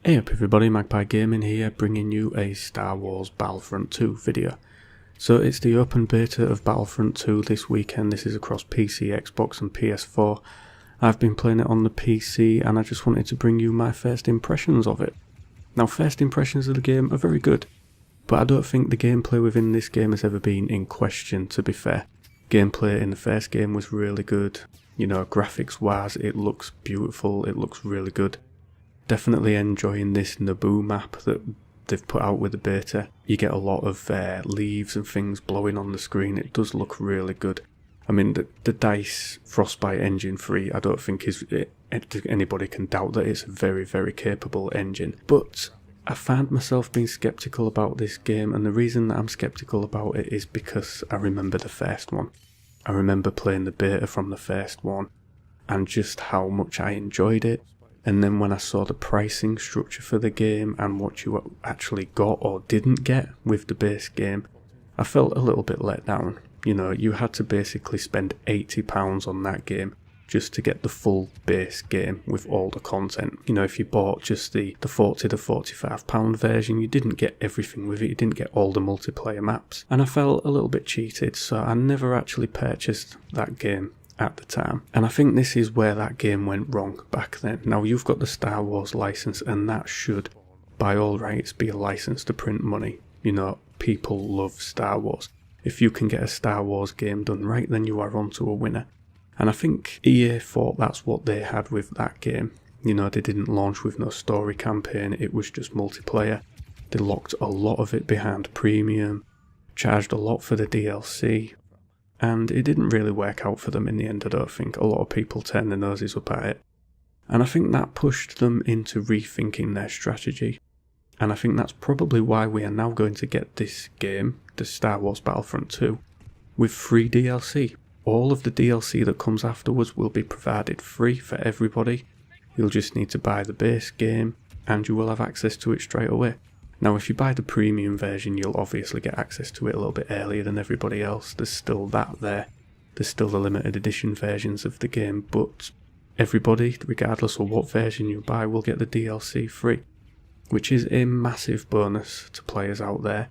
Hey up everybody, Magpie Gaming here, bringing you a Star Wars Battlefront 2 video. So it's the open beta of Battlefront 2 this weekend. This is across PC, Xbox and PS4. I've been playing it on the PC and I just wanted to bring you my first impressions of it. Now, first impressions of the game are very good, but I don't think the gameplay within this game has ever been in question, to be fair. Gameplay in the first game was really good. You know, graphics wise it looks beautiful, it looks really good. Definitely enjoying this Naboo map that they've put out with the beta. You get a lot of leaves and things blowing on the screen. It does look really good. I mean, the DICE Frostbite engine 3, I don't think anybody can doubt that it's a very, very capable engine. But I found myself being skeptical about this game, and the reason that I'm skeptical about it is because I remember the first one. I remember playing the beta from the first one and just how much I enjoyed it. And then when I saw the pricing structure for the game and what you actually got or didn't get with the base game, I felt a little bit let down. You know, you had to basically spend £80 on that game just to get the full base game with all the content. You know, if you bought just the £40 to £45 version, you didn't get everything with it, you didn't get all the multiplayer maps. And I felt a little bit cheated, so I never actually purchased that game at the time. And I think this is where that game went wrong back then. Now, you've got the Star Wars license, and that should, by all rights, be a license to print money. You know, people love Star Wars. If you can get a Star Wars game done right, then you are onto a winner. And I think EA thought that's what they had with that game. You know, they didn't launch with no story campaign, it was just multiplayer. They locked a lot of it behind premium, charged a lot for the DLC, and it didn't really work out for them in the end. I don't think. A lot of people turned their noses up at it. And I think that pushed them into rethinking their strategy. And I think that's probably why we are now going to get this game, the Star Wars Battlefront 2, with free DLC. All of the DLC that comes afterwards will be provided free for everybody. You'll just need to buy the base game and you will have access to it straight away. Now, if you buy the premium version, you'll obviously get access to it a little bit earlier than everybody else. There's still that there. There's still the limited edition versions of the game, but everybody, regardless of what version you buy, will get the DLC free, which is a massive bonus to players out there.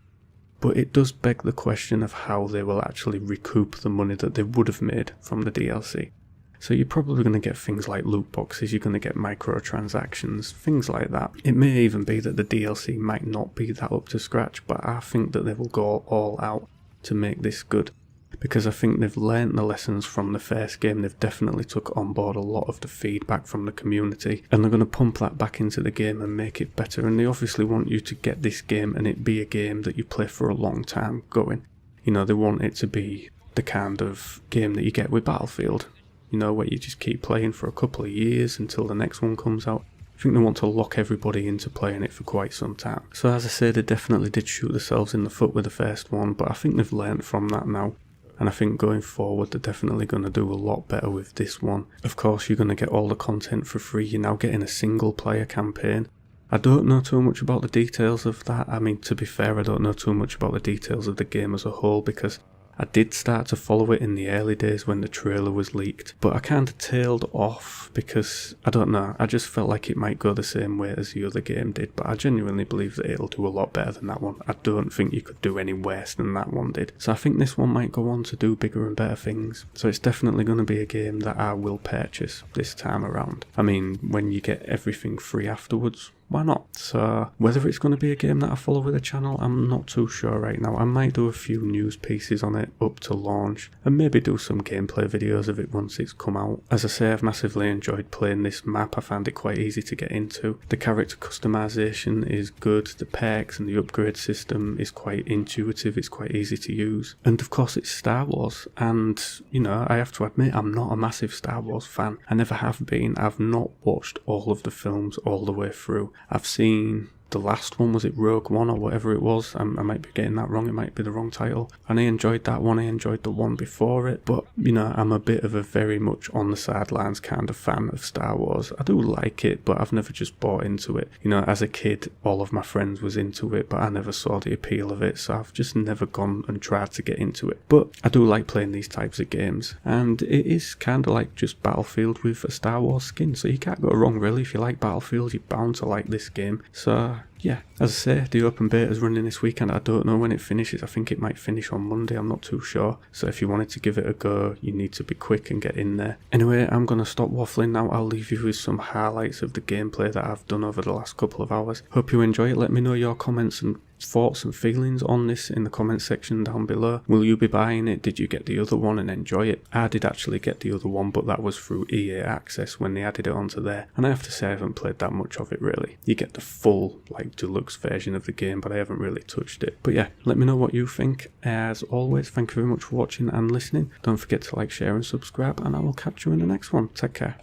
But it does beg the question of how they will actually recoup the money that they would have made from the DLC. So you're probably going to get things like loot boxes, you're going to get microtransactions, things like that. It may even be that the DLC might not be that up to scratch, but I think that they will go all out to make this good. Because I think they've learnt the lessons from the first game. They've definitely took on board a lot of the feedback from the community, and they're going to pump that back into the game and make it better. And they obviously want you to get this game and it be a game that you play for a long time going. You know, they want it to be the kind of game that you get with Battlefield. You know, where you just keep playing for a couple of years until the next one comes out. I think they want to lock everybody into playing it for quite some time. So as I say, they definitely did shoot themselves in the foot with the first one, but I think they've learnt from that now. And I think going forward they're definitely going to do a lot better with this one. Of course, you're going to get all the content for free. You're now getting a single player campaign. I don't know too much about the details of that. I mean, to be fair, I don't know too much about the details of the game as a whole, because I did start to follow it in the early days when the trailer was leaked, but I kind of tailed off because, I don't know, I just felt like it might go the same way as the other game did, but I genuinely believe that it'll do a lot better than that one. I don't think you could do any worse than that one did. So I think this one might go on to do bigger and better things. So it's definitely going to be a game that I will purchase this time around. I mean, when you get everything free afterwards, why not? So whether it's going to be a game that I follow with the channel, I'm not too sure right now. I might do a few news pieces on it up to launch and maybe do some gameplay videos of it once it's come out. As I say, I've massively enjoyed playing this map. I found it quite easy to get into. The character customization is good. The perks and the upgrade system is quite intuitive. It's quite easy to use. And of course it's Star Wars, and you know, I have to admit I'm not a massive Star Wars fan. I never have been. I've not watched all of the films all the way through. I've seen the last one, was it Rogue One or whatever it was? I might be getting that wrong, it might be the wrong title. And I enjoyed that one, I enjoyed the one before it, but you know, I'm a bit of a very much on the sidelines kind of fan of Star Wars. I do like it, but I've never just bought into it. You know, as a kid, all of my friends was into it, but I never saw the appeal of it, so I've just never gone and tried to get into it. But I do like playing these types of games, and it is kind of like just Battlefield with a Star Wars skin, so you can't go wrong really. If you like Battlefield, you're bound to like this game. So yeah, as I say, the open beta is running this weekend. I don't know when it finishes. I think it might finish on Monday, I'm not too sure. So if you wanted to give it a go, you need to be quick and get in there. Anyway, I'm going to stop waffling now. I'll leave you with some highlights of the gameplay that I've done over the last couple of hours. Hope you enjoy it. Let me know your comments and thoughts and feelings on this in the comment section down below. Will you be buying it? Did you get the other one and enjoy it? I did actually get the other one, but that was through EA Access when they added it onto there, and I have to say I haven't played that much of it really. You get the full like deluxe version of the game, but I haven't really touched it. But yeah, let me know what you think. As always, thank you very much for watching and listening. Don't forget to like, share and subscribe, and I will catch you in the next one. Take care.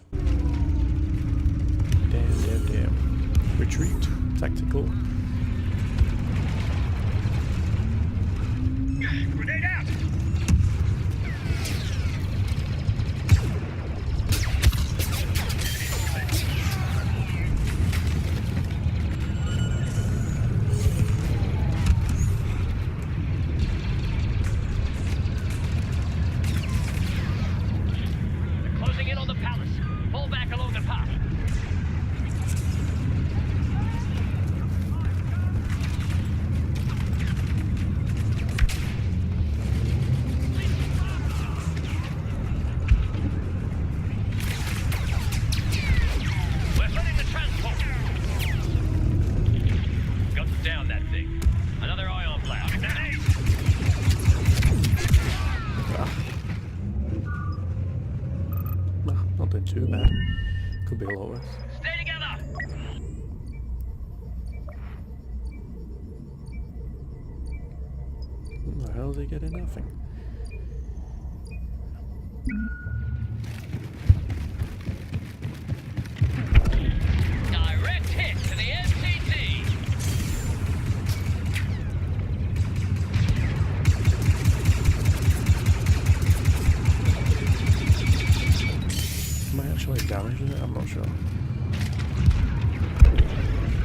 Damn. Retreat. Tactical. Grenade out! They're closing in on the palace. Fall back along the path. Down that thing. Another ion blast. No, not been too bad. Could be a lot worse. Stay together. What the hell is he getting? Nothing. Direct hit to the MCT. Am I actually damaging it? I'm not sure.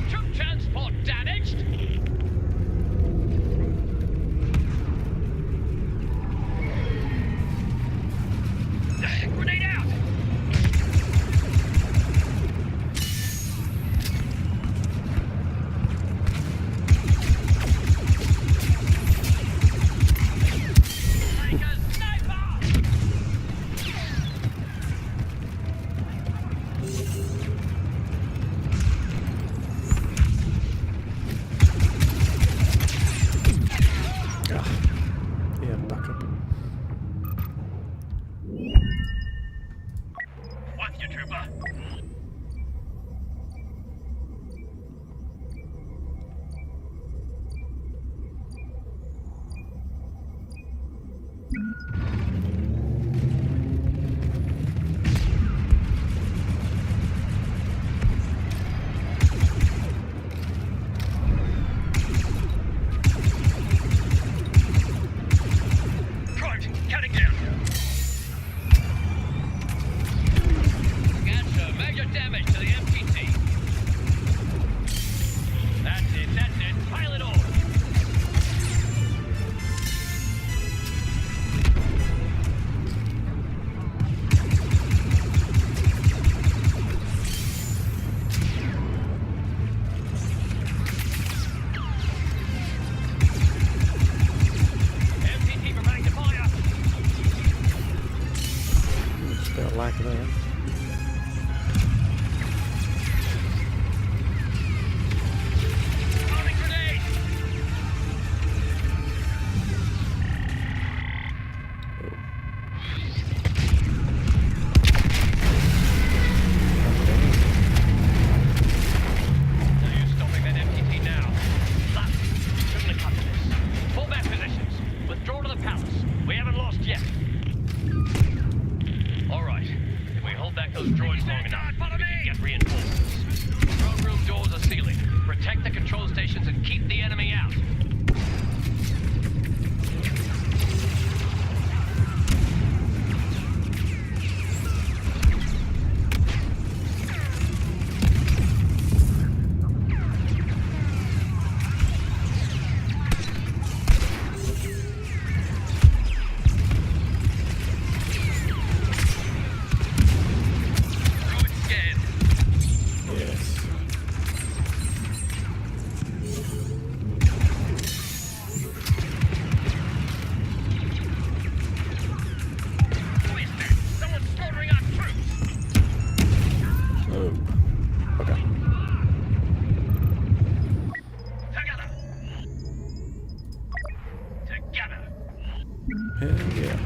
Troop transport damaged. Grenade out. Like a sniper. Yeah, back up. With you, trooper. Counting down. Gotcha. Major damage to the MPT. That's it. Pile it on. MPT preparing to fire. Just a bit of lag there. Throwing grenade. No use stopping that MPT now. Lap. Shouldn't have come to this. Fall back positions. Withdraw to the palace. We haven't lost yet. All right. If we hold Hell yeah.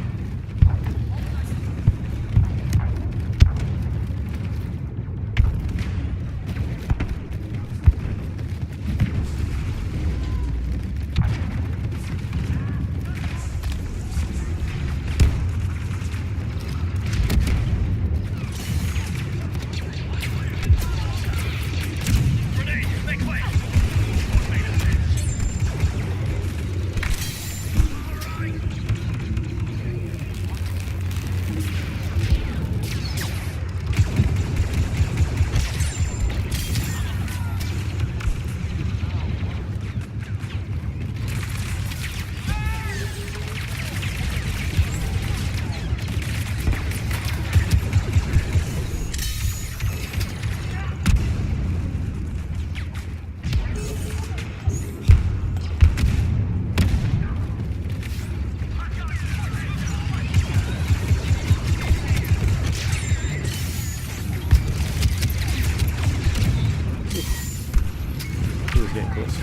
Getting close.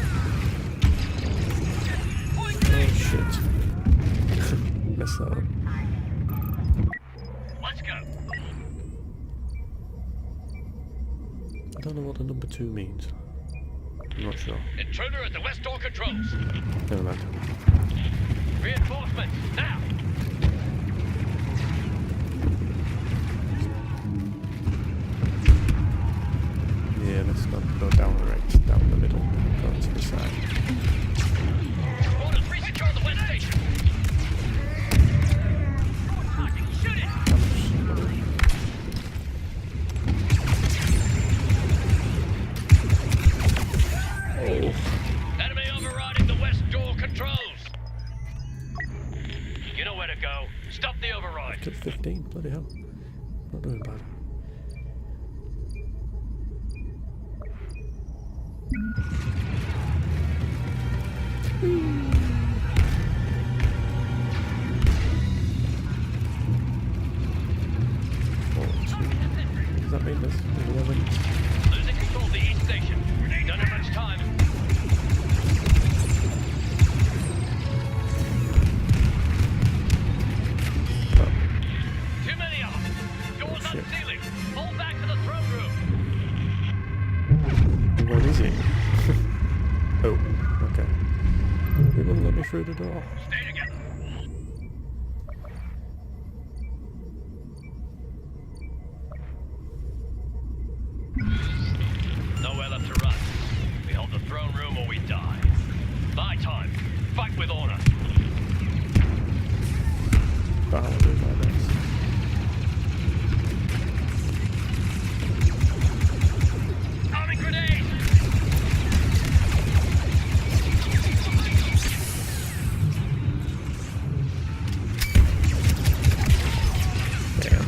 Oh shit. Messed that up. Let's go. I don't know what the number 2 means. I'm not sure. Intruder at the west door controls. Never mind. Reinforcements, now! Yeah, let's not go down the right, down the middle, go to the side. Orders, resecure the west station! Shoot it! Oh. Enemy overriding the west door controls! You know where to go. Stop the override. Took 15, bloody hell. Not doing bad. Does that mean this? 11? Losing control of the east station. Don't have much time. Oh. Too many of them. Doors Shit. unsealing. Fall back to the throne room. Where is he? Oh, okay. He wouldn't let me through the door. Stay together. Nowhere left to run. We hold the throne room or we die. My time. Fight with honor. But I'll do my best. Arming grenade! Damn.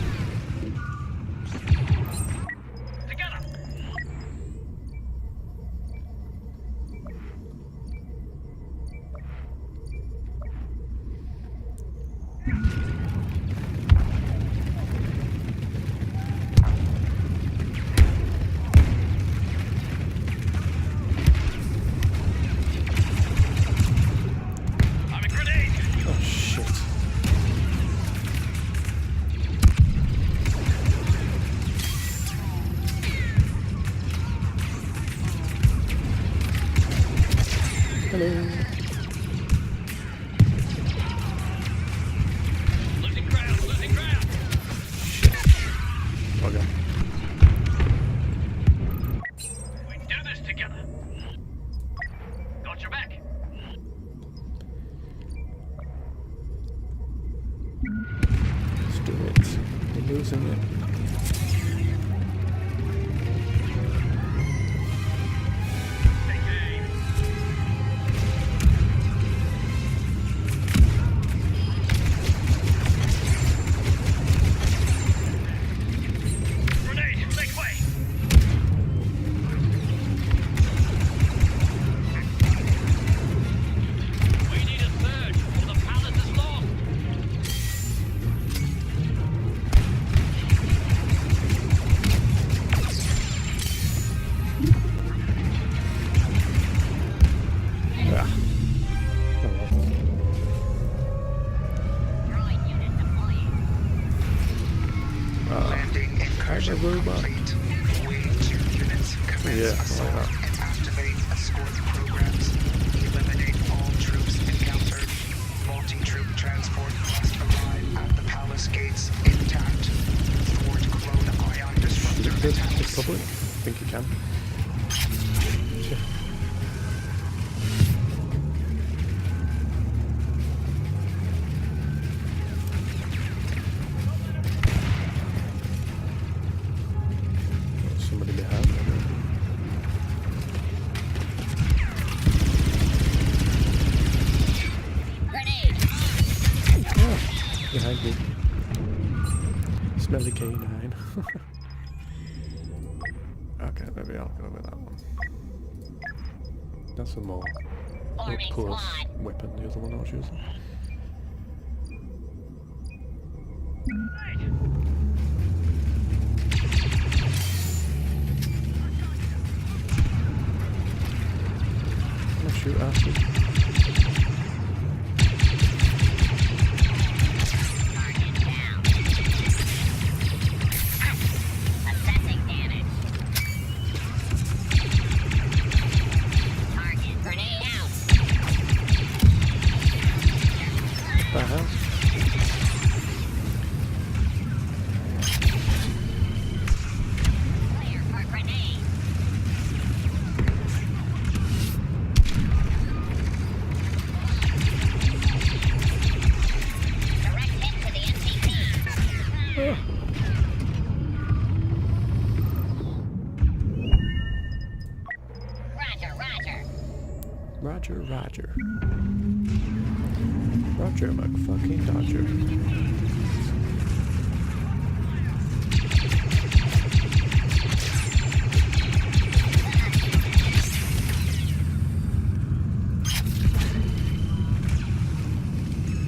Together! Arming grenade! Oh shit. Hello. Losing ground, losing ground! Shit. Okay. We do this together. Got your back. Let's do it. We're losing it. Take aim. Grenade, make way. We need a surge, or the palace is lost. a robot. Wave 2 units commence Yeah, I like assault that. and activate escort programs. Eliminate all troops encountered. Multi-troop transport must arrive at the palace gates intact. Thwart clone ion disruptor Shoot the attacks. public? I think you can. Yeah. There's somebody behind me. Grenade! Oh, behind me. Smelly canine. Okay, maybe I'll go with that one. That's a more Forming close squad. weapon, the other one I was using. I'm gonna shoot acid. Target down. Assessing damage. Target grenade out. That house. Clear for grenade. Direct hit to the NPC. Roger, roger. Roger, Roger. Roger, McFucking Dodger.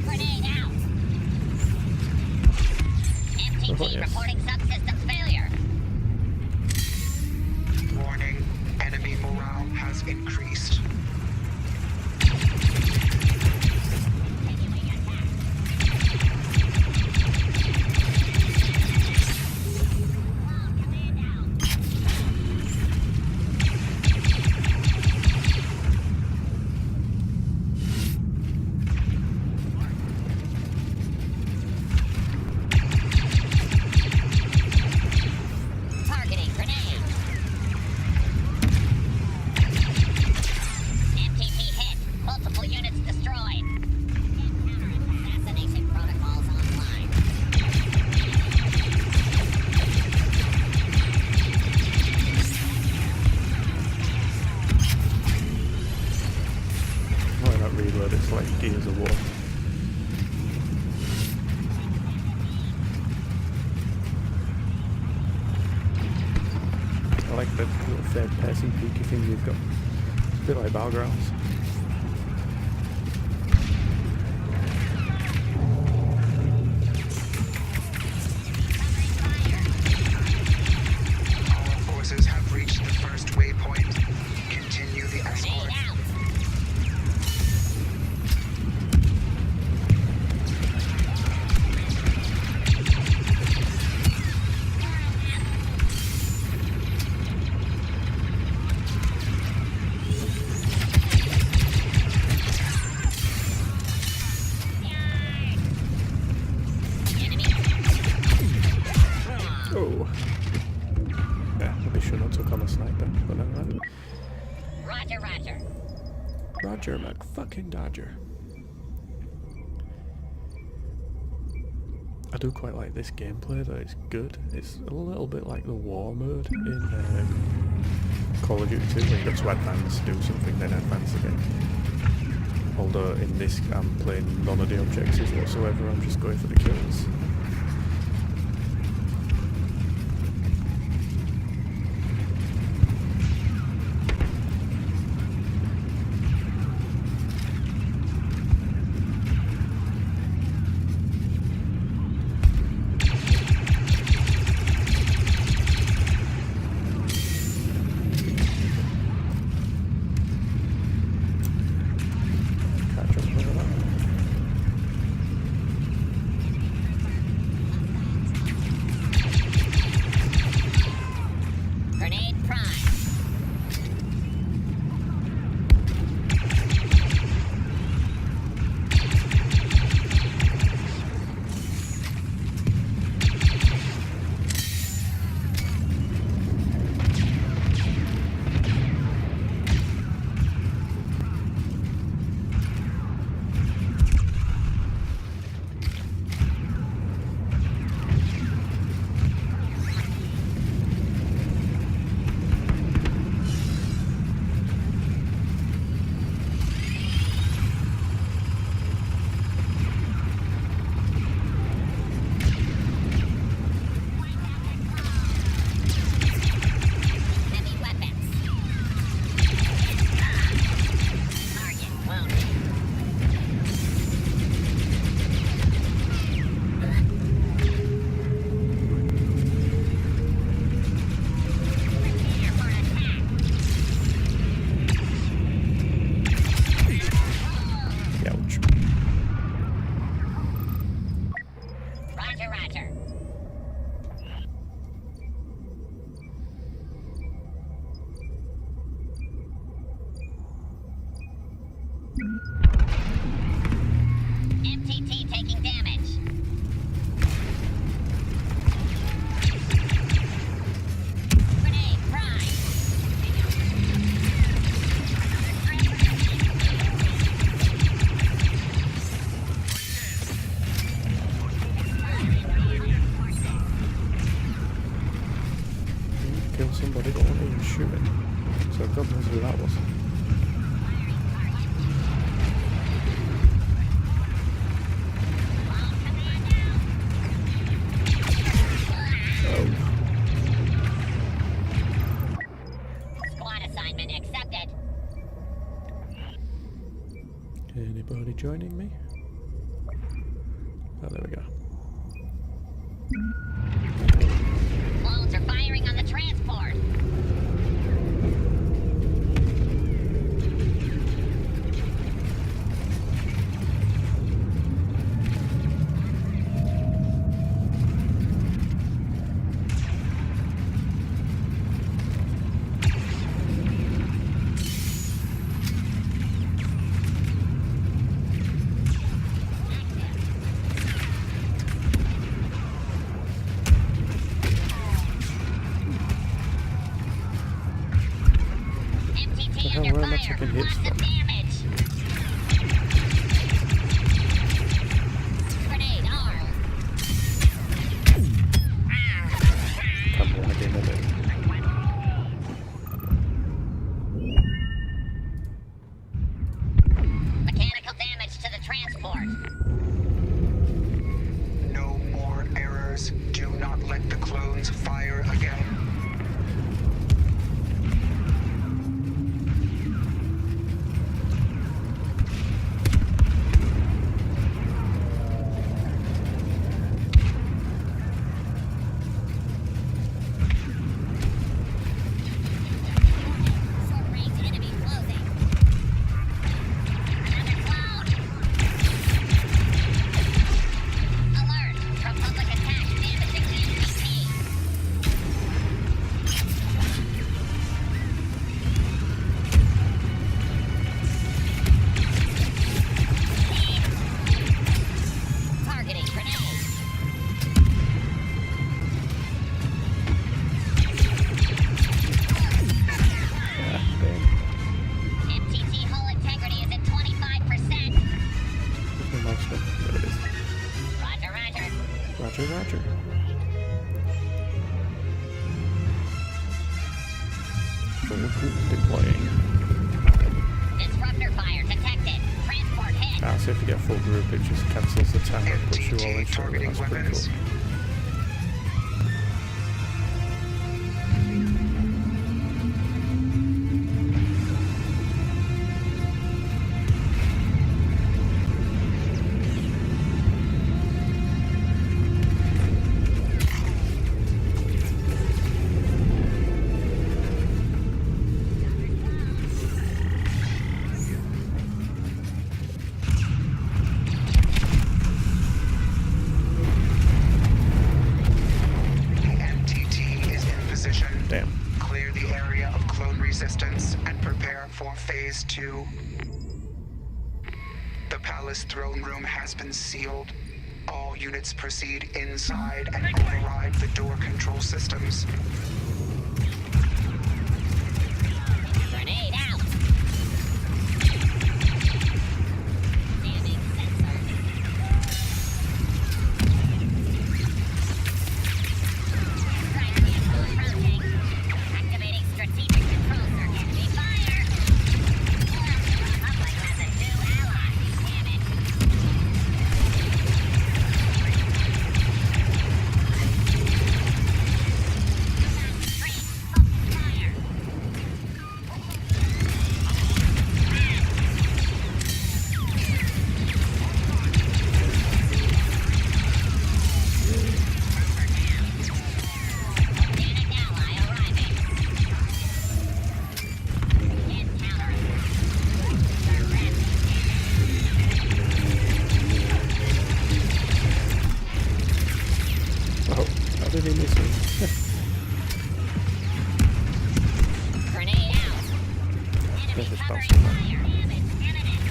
Grenade out. MTT yes. reporting subsystems failure. Warning, enemy morale has increased. Continuing attack. All command out. Targeting grenade. MTP hit. Multiple units destroyed. Assassination protocols online. Why not reload? It's like Gears of War. I like the little third person peeky thing you've got. It's a bit like Battlegrounds. Our forces have reached the first waypoint. Continue the escort. Grenade out. Enemy. Oh! Yeah, maybe should have took on a sniper, but never mind. Roger, roger. Roger, McFucking Dodger. I do quite like this gameplay though, it's good. It's a little bit like the war mode in Call of Duty 2 where you got to advance, do something, then advance again. Although in this I'm playing none of the objectives whatsoever, I'm just going for the kills. Catch up with that. MTT taking damage. Grenade prime. Kill somebody, but what are you shooting? So God knows who that was. Squad assignment accepted. Anybody joining me? Oh, there we go. Clones are firing on the transport. MTT hell, under where am I fire. taking hits Lots of from? damage. Grenade armed. Come on, again, a bit. Mechanical damage to the transport. No more errors. Do not let the clones fire again. Short range enemy closing. Another clone. Alert. Republic attack damaging MTT. Targeting grenade. Ah, damn. MTT hull integrity is at 25%. Where's my mouse gone? There it is. Roger, roger. Roger, roger. Full group deploying. Disruptor fire detected. Transport hit. Ah, so if you get full group, it just cancels the timer and puts you all in MTT shot. targeting That's pretty weapons. cool. MTT is in position. Damn. Clear the area of clone resistance and prepare for Phase 2. The palace throne room has been sealed. All units proceed inside and override the door control systems. Grenade out. Jamming sensor. Strike vehicle approaching. Activating strategic control circuit. Be fire. Republic has a new ally. Damn it. Fire. Organic ally arriving. Encountering. Oh, how did he miss me? Grenade out. Enemy This is covering possible. fire. Damage imminent.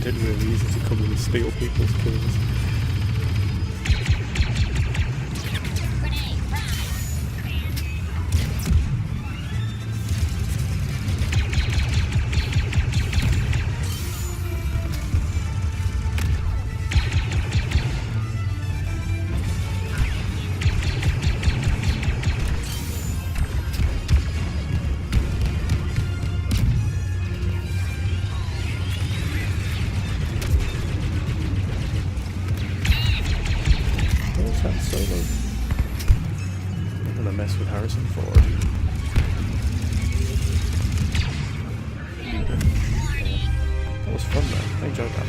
find it really easy to come and steal people's kills. Grenade, prime. Where's Han Solo? I'm gonna mess with Harrison Ford. That was fun though, I enjoyed that.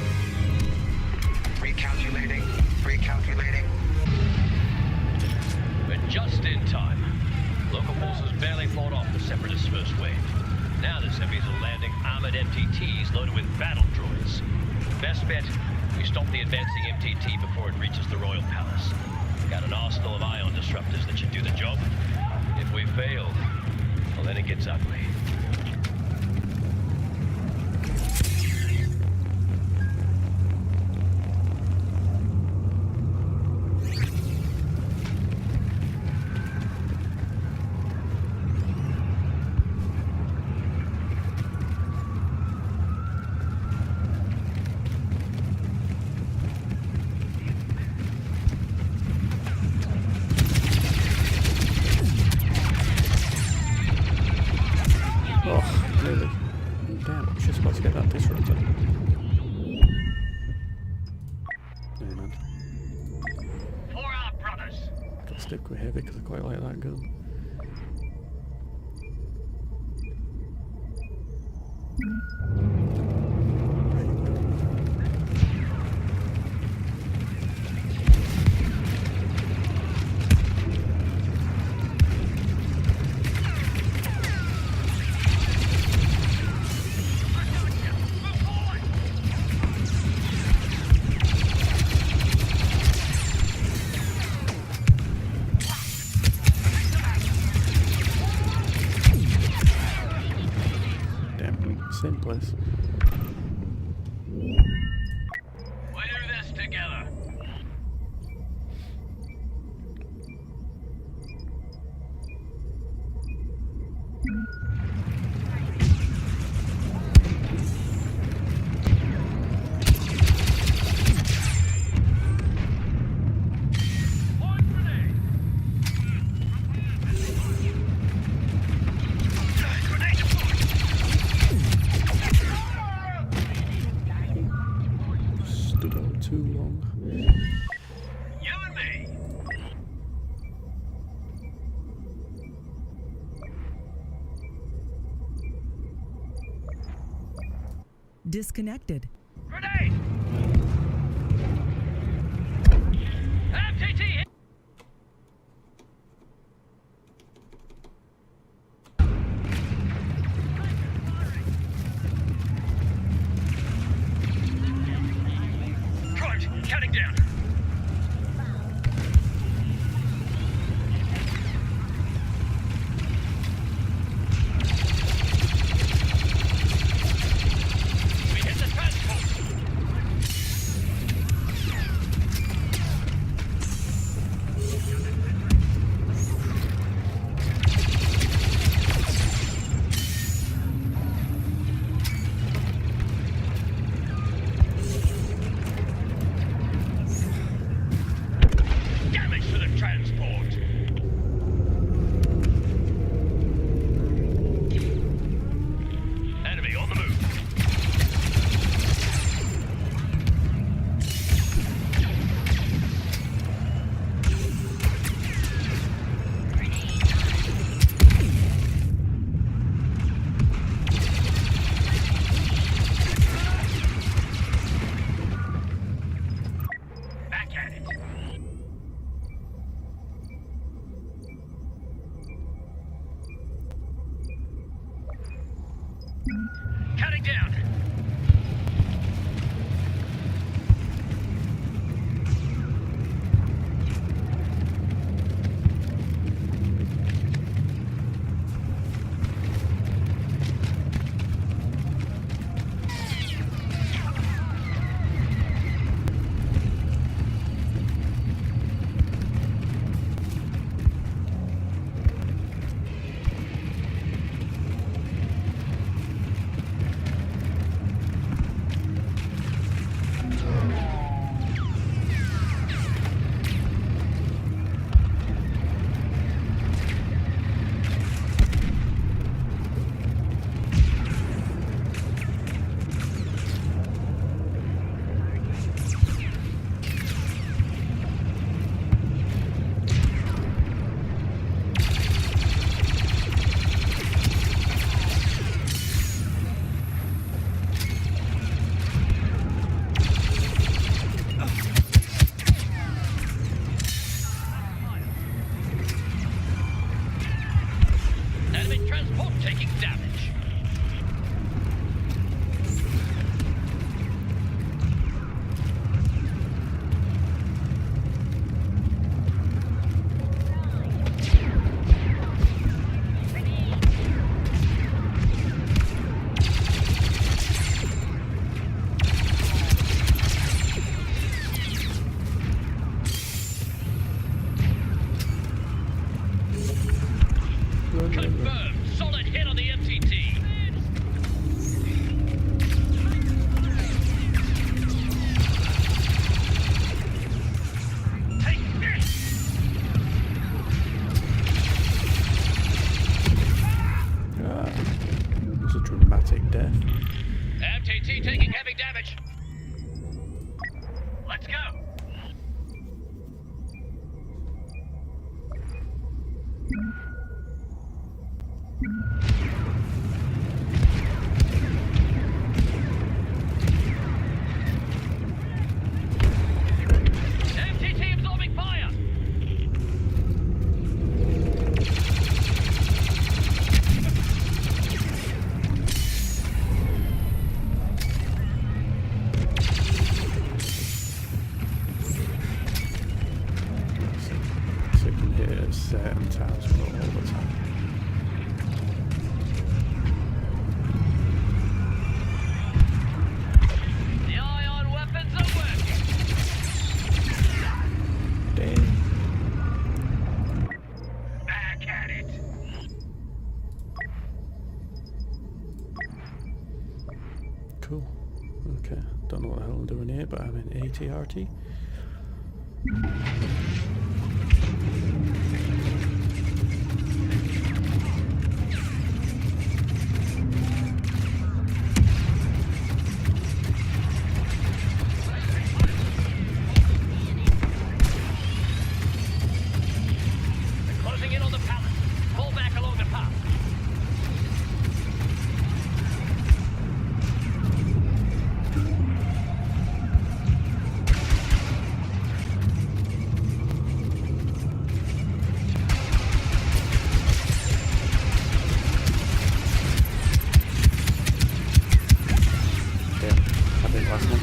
Recalculating. Recalculating. We're just in time. Local forces barely fought off the Separatist first wave. Now the Seppies are landing armored MTTs loaded with battle droids. Best bet, we stop the advancing MTT before it reaches the Royal Palace. Got an arsenal of ion disruptors that should do the job. If we fail, well then it gets ugly. Oh, really? Damn, I'm just about to get that disruptor. Hey man, For our brothers! gotta stick with heavy because I quite like that gun. Same place. We do this together. Stood out too long. You and me. Disconnected. Grenade! MTT hit! Primed, counting down. We hit the transport. Okay, don't know what the hell I'm doing here, but I'm in ATRT. Closing in on the palace. Fall back along the path. Yeah, I think last one.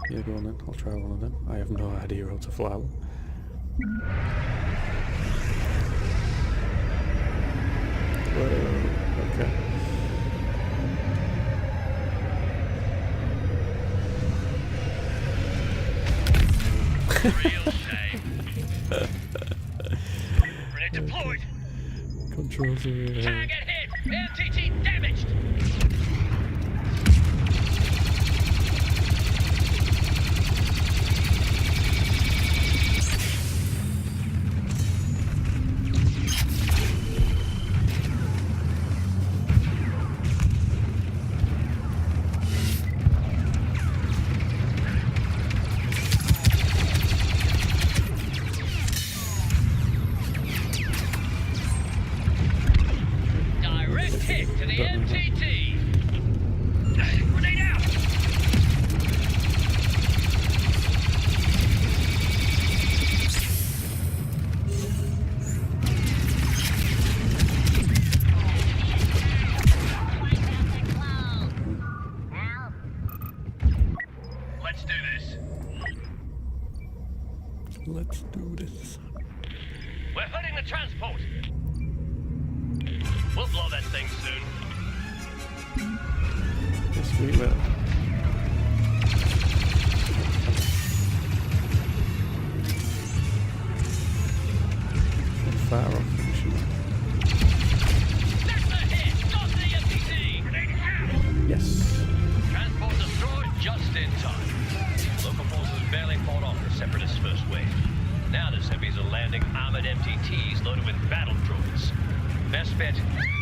Yeah, go on then. I'll try one of them. I have no idea how to fly one. Whoa, okay. Real shame. Grenade deployed. Controls are Target hit. MTT damaged. Direct hit to the MTT. Grenade out. Let's do this. Let's do this. We're hurting the transport. We'll blow that thing soon. Yes, we will. I'm far off finishing. That's the hit. Stop the MTT. Grenade out. Yes. Transport destroyed just in time. Local forces barely fought off the Separatist first wave. Now the Seppies are landing armored MTTs loaded with battle droids. Best bet,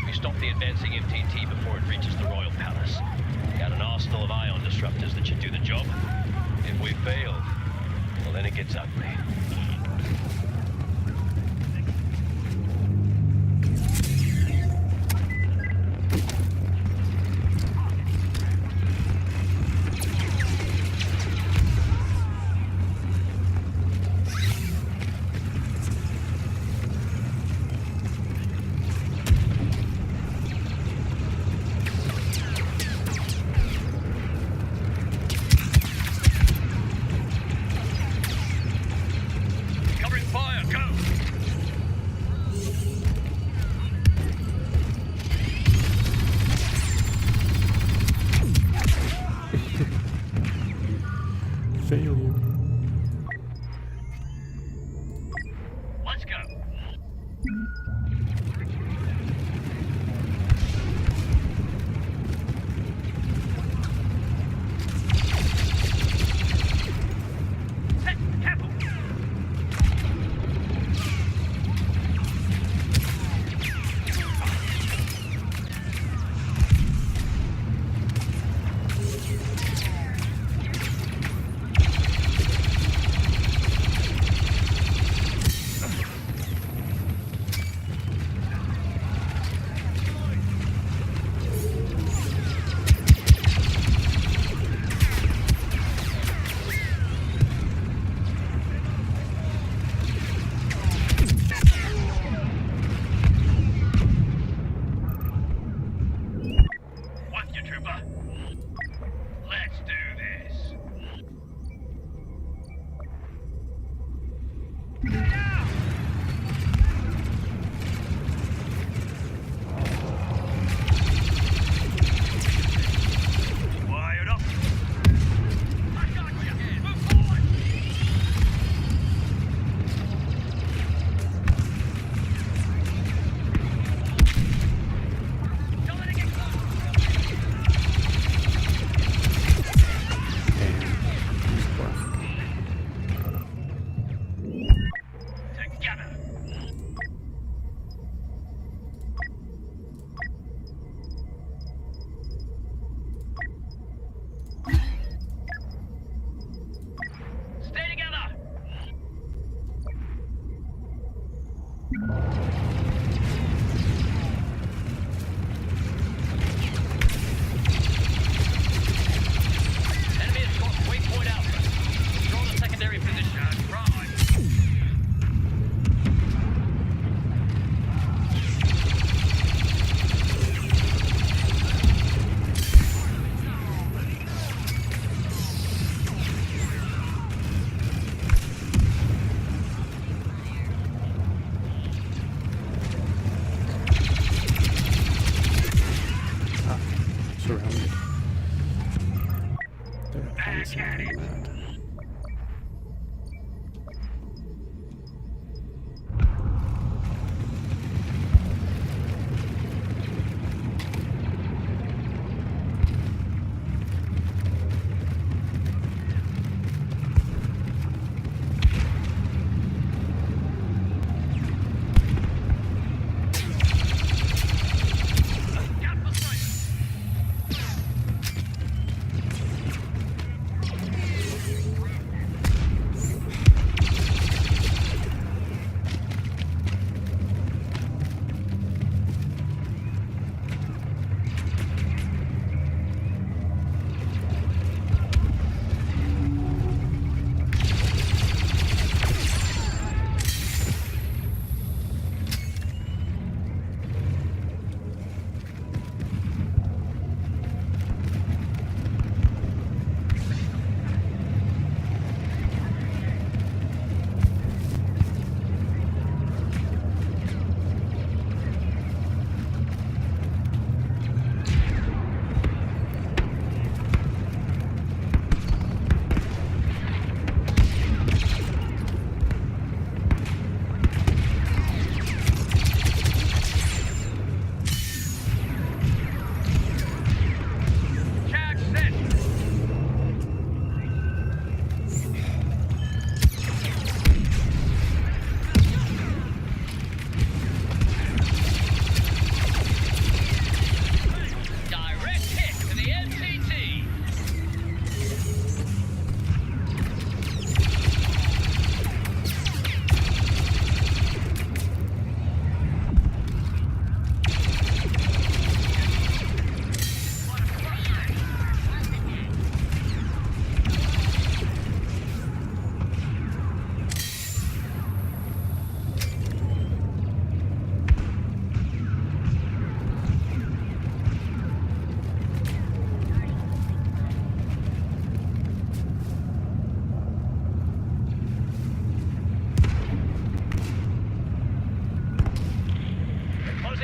we stop the advancing MTT before it reaches the Royal Palace. Got an arsenal of ion disruptors that should do the job. If we fail, well then it gets ugly. Covering fire, go! Failure. Let's go. Set, careful.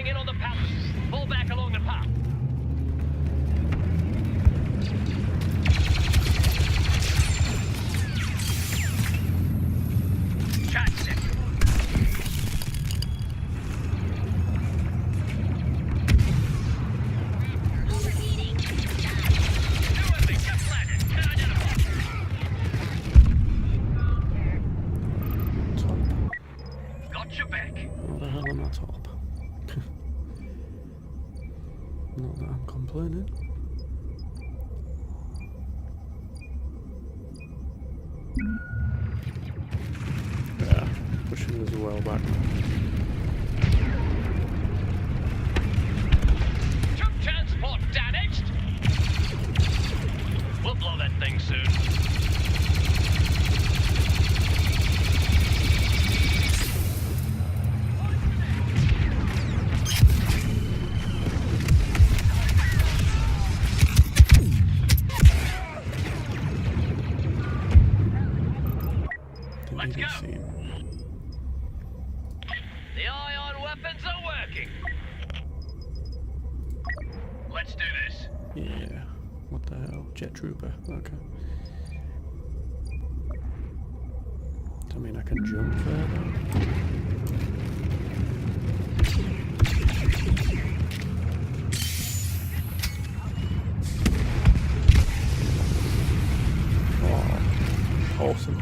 closing in on the palace. Fall back along the path. Chat set. Overheating. New weapon just landed. Can identify. Top. Got your back. What the hell am I top? Not that I'm complaining. Yeah, pushing us well back. Troop transport damaged. We'll blow that thing soon. Let's go. The ion weapons are working. Let's do this. Yeah. What the hell? Jet trooper. Okay. Does that mean I can jump further? Oh, awesome.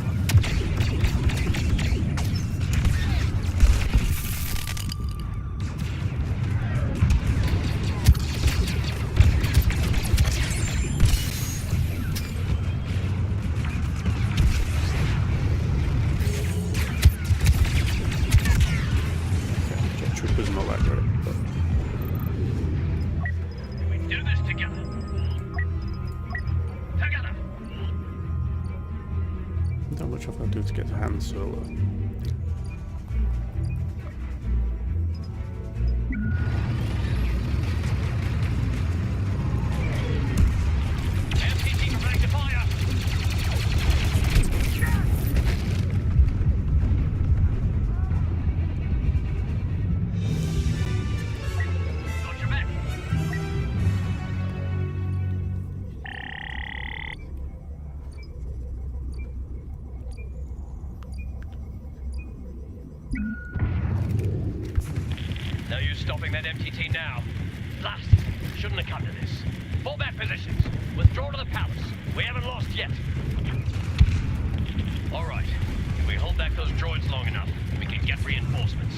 Jet trooper's not that great, but We do this together. Together. not much I've got to do to get to Han Solo. MTT preparing to fire. Got your back. No use stopping that MTT now. Blast! Shouldn't have come to this. Fall back positions. Withdraw to the palace. We haven't lost yet. All right. If we hold back those droids long enough, we can get reinforcements.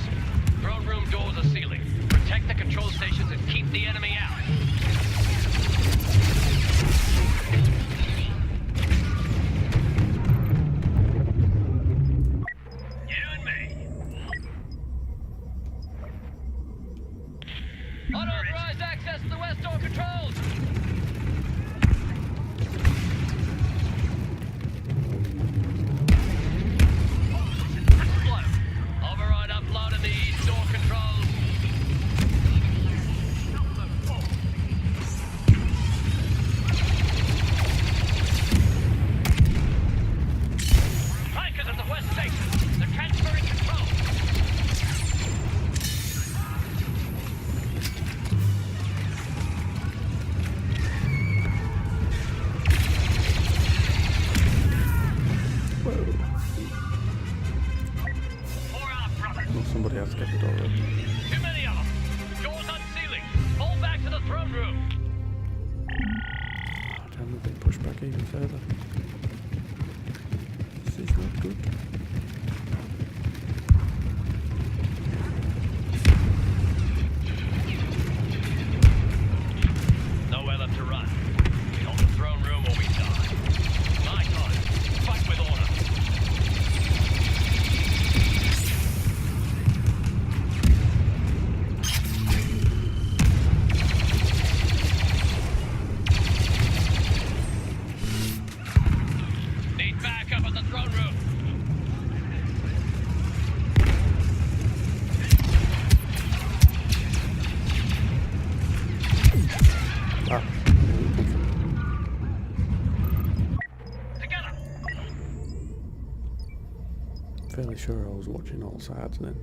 Throne room doors are sealing. Protect the control stations and keep the enemy out. You and me. Unauthorized access to the west door controls. Upload. Override upload of the east door controls. Flankers at the west station. They're transferring control. For our brothers. Well, somebody has to get the door open. Too many of them. Doors unsealing. Fall back to the throne room. Oh, damn, we've been pushed back even further. This is not good. Nowhere left to run. We hold the throne room or we die. My time. Fight with order. Need backup at the throne room. Ah. Together. Fairly sure I was watching all sides then.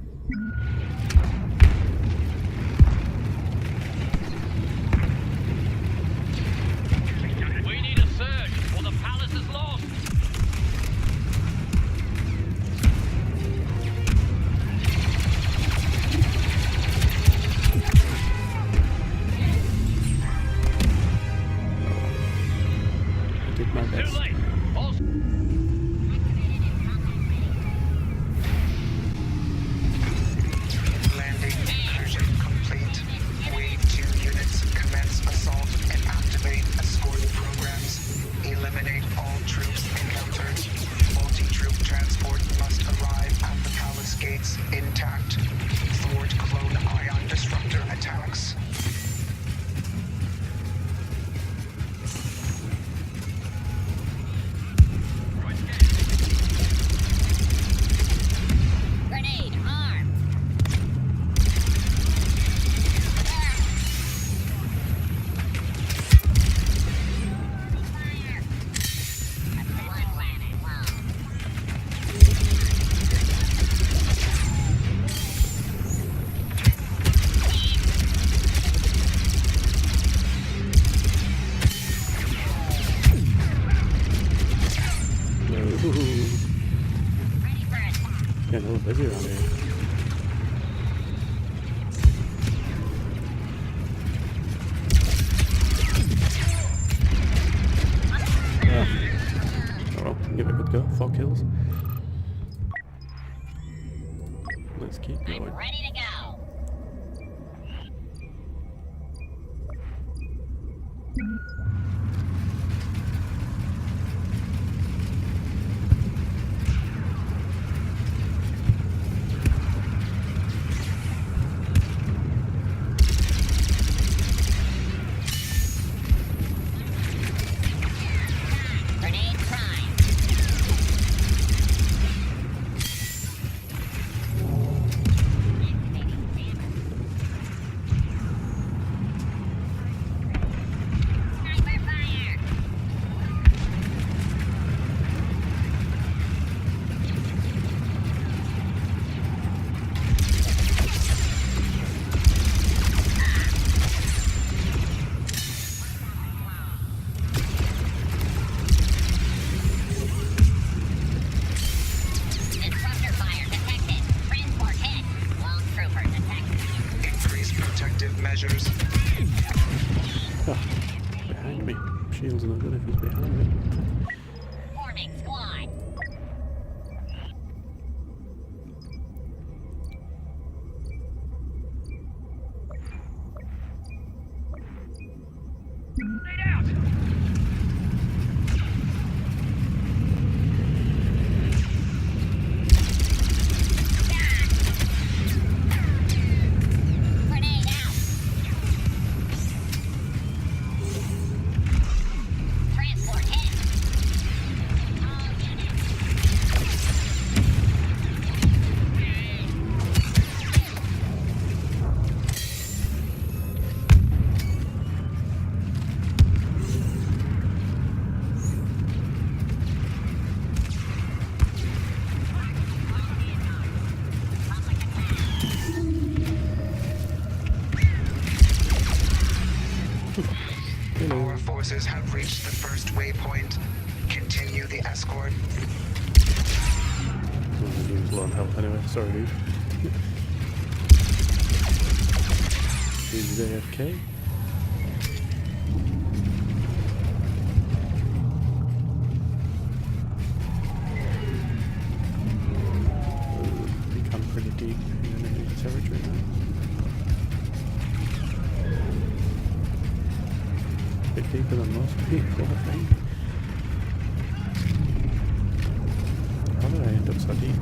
busy around here. Oh well, give it a good go. 4 kills. Let's keep going. I'm ready to go. Grenade prime. Sniper fire. Disruptor fire detected. Transport hit. Lone trooper detected. Increase protective measures. Behind me. Shield's not good if he's behind me. Forming squad. Grenade out! Grenade out. Transport hit. All units. Our forces have reached the first waypoint. Continue the escort. Oh, the game's low on health anyway. Sorry, dude. He's AFK. Become pretty deep in enemy territory now. A bit deeper than most people, I think. How did I end up so deep?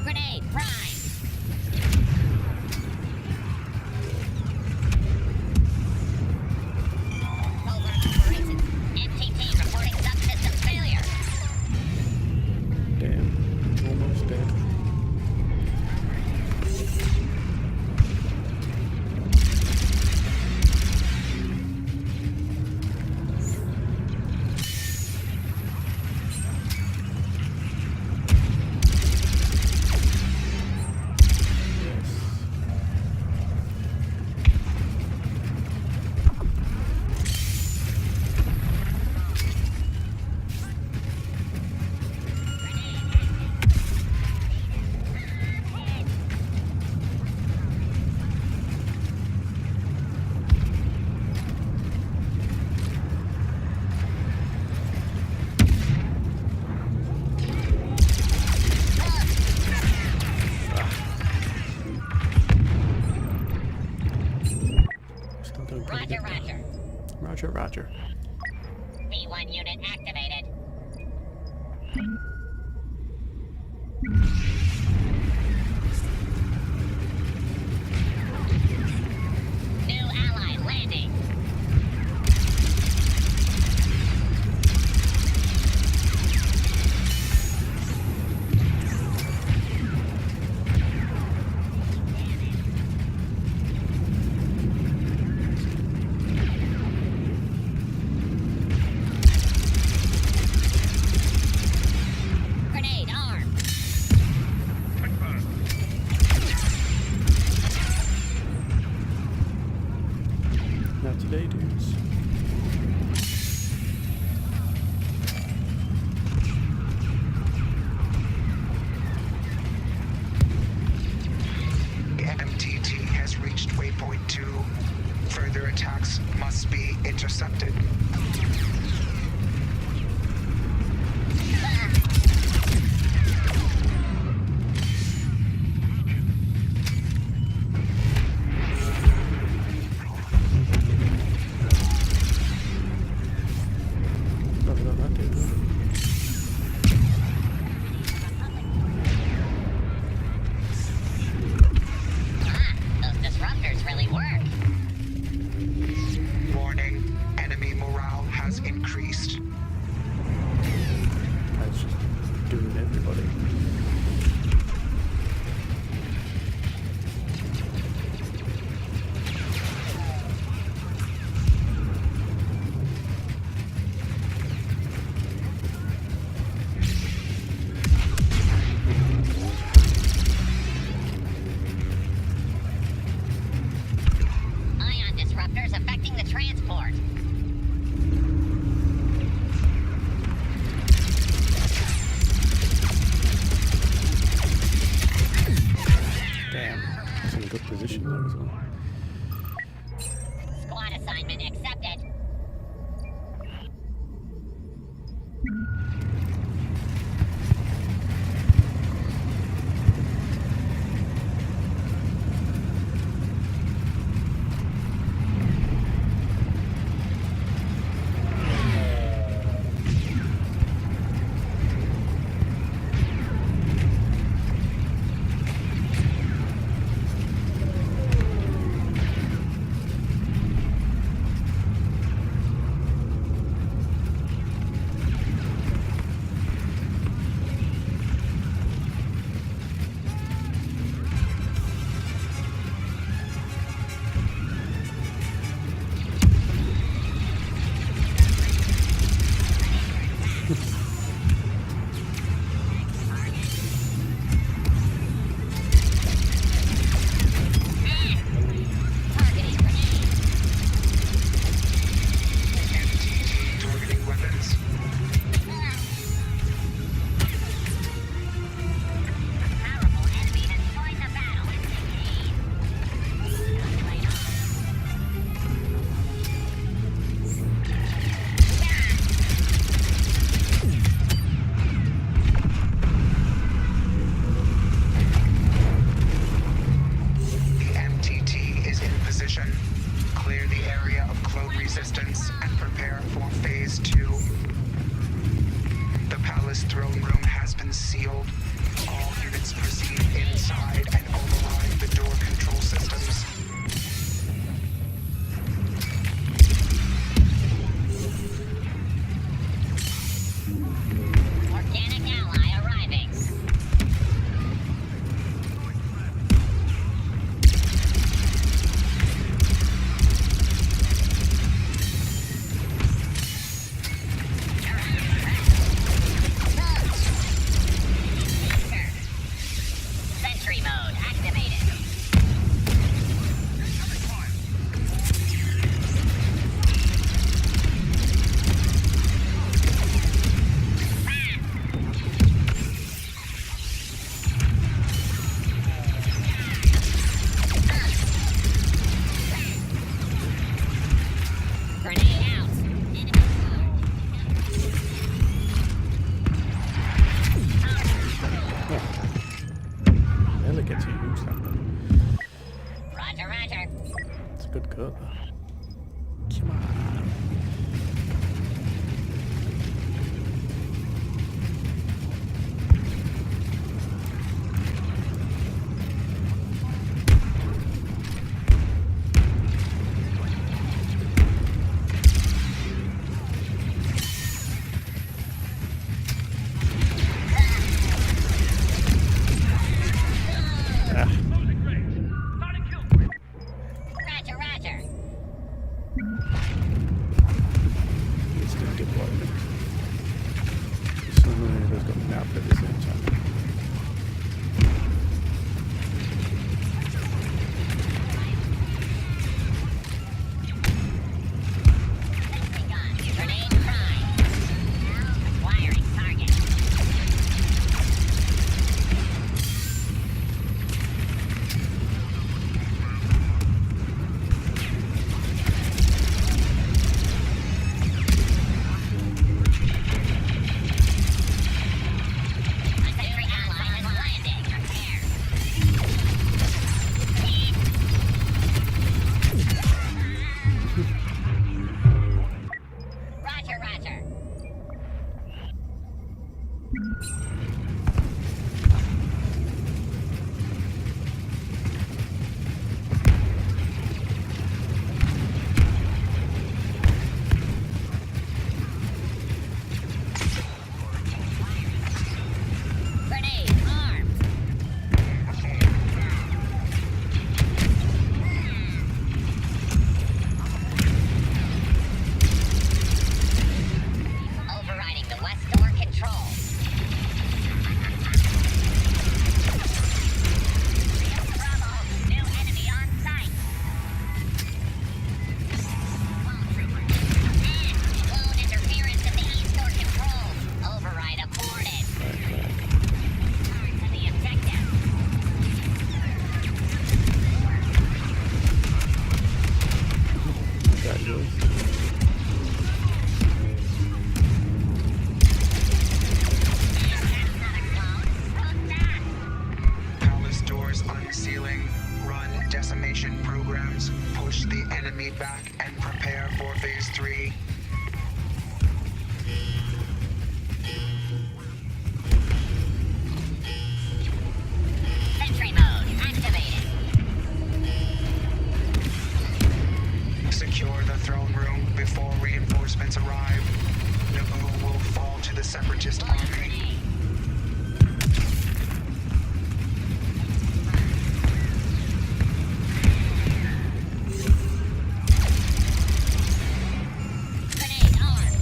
Grenade prime. Covert operations. MTT reporting subsystem failure. Damn, almost dead. Still doing pretty Roger, good. roger. Roger, roger. B1 unit activated. New ally landing. Righty day, dudes. The MTT has reached waypoint 2. Further attacks must be intercepted. Those disruptors really work. Warning, enemy morale has increased. That's just doing everybody. Ion disruptors affecting the transport. Damn. It's in a good position there as well. Squad assignment accepted. Targeting grenade. MTT targeting weapons. Powerful enemy has joined the battle. The MTT is in position. Clear the area of clone resistance and prepare for phase 2. The palace throne room has been sealed. All units proceed inside and override the door control systems. Organic ally arriving. Sentry mode activated. Grenade out. Nearly get to use that one. Roger, roger. It's a good cut though. Come on. Ah, Roger, roger. it's still deployed. Someone has got napped at the same time. Palace doors unsealing. Run decimation programs. Push the enemy back and prepare for phase 3. Sentry mode activated. Secure the throne room before reinforcements arrive. Naboo will fall to the Separatist army. Grenade armed.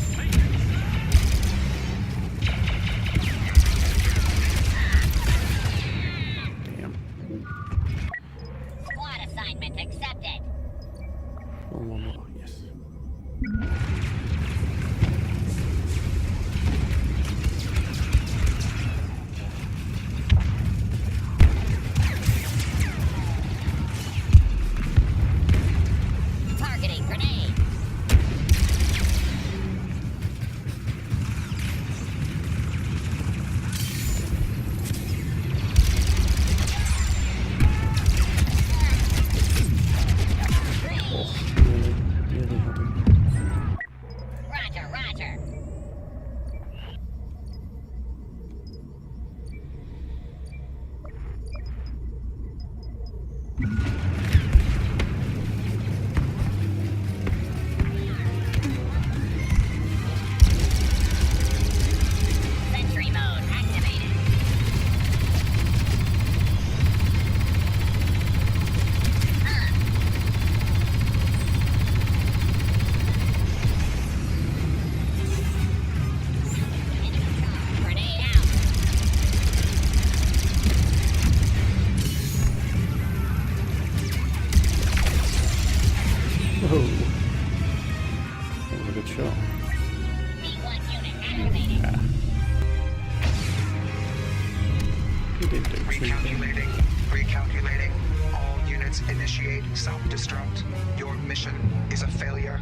Damn. Squad assignment accepted. One more, yes. Targeting grenade. Nearly had him. Roger, roger. Sentry mode activated. Grenade out. Whoa. That was a good shot. B1 unit activated. He didn't do too bad. Recalculating. Recalculating. All units initiate self-destruct. Your mission is a failure.